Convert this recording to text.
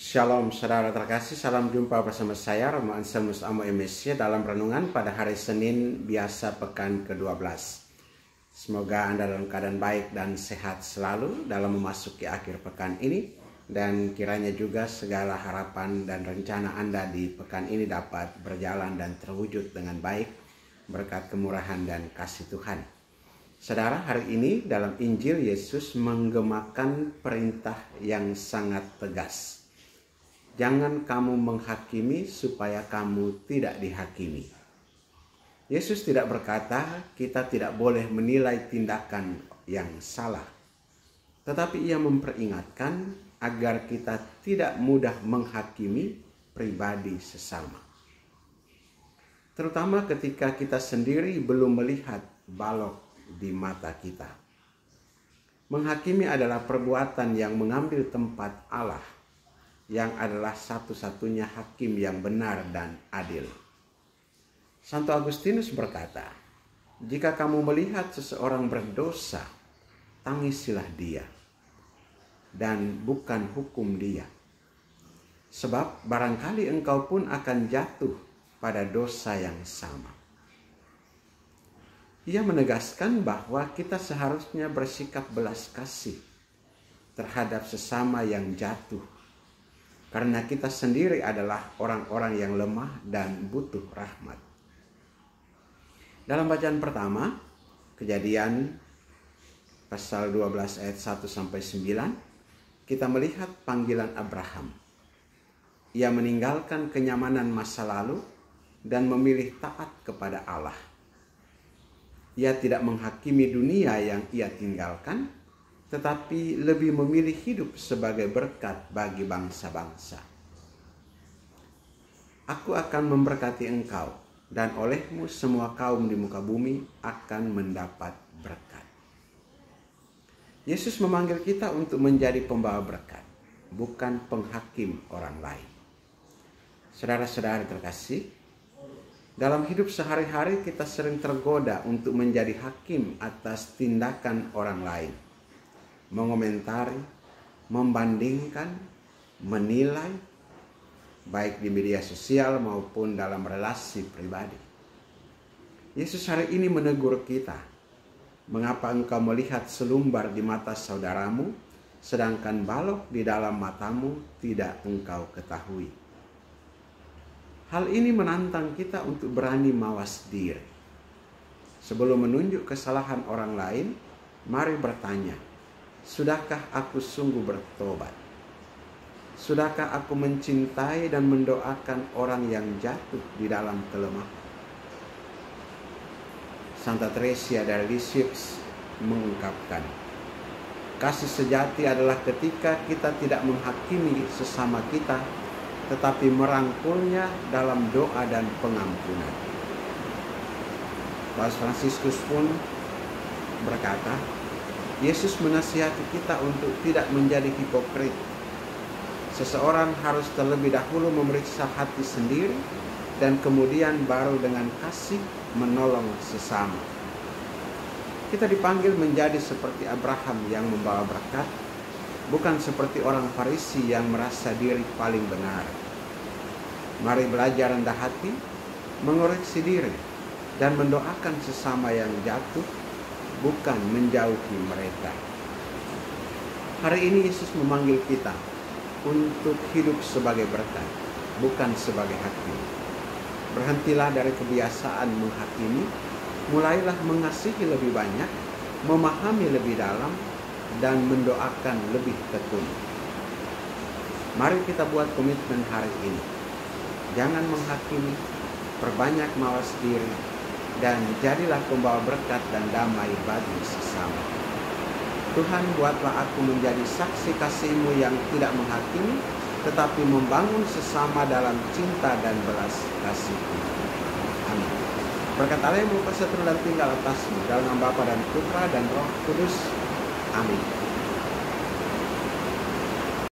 Shalom saudara terkasih, salam jumpa bersama saya Romo Anselmus Amo MSC dalam renungan pada hari Senin biasa pekan ke-12. Semoga Anda dalam keadaan baik dan sehat selalu dalam memasuki akhir pekan ini, dan kiranya juga segala harapan dan rencana Anda di pekan ini dapat berjalan dan terwujud dengan baik berkat kemurahan dan kasih Tuhan. Saudara, hari ini dalam Injil Yesus menggemakan perintah yang sangat tegas. Jangan kamu menghakimi supaya kamu tidak dihakimi. Yesus tidak berkata kita tidak boleh menilai tindakan yang salah. Tetapi ia memperingatkan agar kita tidak mudah menghakimi pribadi sesama. Terutama ketika kita sendiri belum melihat balok di mata kita. Menghakimi adalah perbuatan yang mengambil tempat Allah, yang adalah satu-satunya hakim yang benar dan adil. Santo Agustinus berkata, jika kamu melihat seseorang berdosa, tangisilah dia, dan bukan hukum dia. Sebab barangkali engkau pun akan jatuh pada dosa yang sama. Ia menegaskan bahwa kita seharusnya bersikap belas kasih terhadap sesama yang jatuh, karena kita sendiri adalah orang-orang yang lemah dan butuh rahmat. Dalam bacaan pertama, Kejadian pasal 12 ayat 1-9, kita melihat panggilan Abraham. Ia meninggalkan kenyamanan masa lalu dan memilih taat kepada Allah. Ia tidak menghakimi dunia yang ia tinggalkan, tetapi lebih memilih hidup sebagai berkat bagi bangsa-bangsa. Aku akan memberkati engkau, dan olehmu semua kaum di muka bumi akan mendapat berkat. Yesus memanggil kita untuk menjadi pembawa berkat, bukan penghakim orang lain. Saudara-saudari terkasih, dalam hidup sehari-hari kita sering tergoda untuk menjadi hakim atas tindakan orang lain. Mengomentari, membandingkan, menilai, baik di media sosial maupun dalam relasi pribadi. Yesus hari ini menegur kita, mengapa engkau melihat selumbar di mata saudaramu, sedangkan balok di dalam matamu tidak engkau ketahui. Hal ini menantang kita untuk berani mawas diri. Sebelum menunjuk kesalahan orang lain, mari bertanya, sudahkah aku sungguh bertobat? Sudahkah aku mencintai dan mendoakan orang yang jatuh di dalam kelemahan? Santa Teresia dari Lisieux mengungkapkan, kasih sejati adalah ketika kita tidak menghakimi sesama kita, tetapi merangkulnya dalam doa dan pengampunan. Paus Fransiskus pun berkata, Yesus menasihati kita untuk tidak menjadi hipokrit. Seseorang harus terlebih dahulu memeriksa hati sendiri dan kemudian baru dengan kasih menolong sesama. Kita dipanggil menjadi seperti Abraham yang membawa berkat, bukan seperti orang Farisi yang merasa diri paling benar. Mari belajar rendah hati, mengoreksi diri, dan mendoakan sesama yang jatuh, bukan menjauhi mereka. Hari ini Yesus memanggil kita untuk hidup sebagai berkat, bukan sebagai hakim. Berhentilah dari kebiasaan menghakimi, mulailah mengasihi lebih banyak, memahami lebih dalam, dan mendoakan lebih tekun. Mari kita buat komitmen hari ini. Jangan menghakimi, perbanyak mawas diri, dan jadilah pembawa berkat dan damai bagi sesama. Tuhan, buatlah aku menjadi saksi kasih-Mu yang tidak menghakimi, tetapi membangun sesama dalam cinta dan belas kasih. Amin. Berkat Allah yang berupa seterus dan tinggal atasmu, dalam nama Bapa dan Putra dan Roh Kudus. Amin.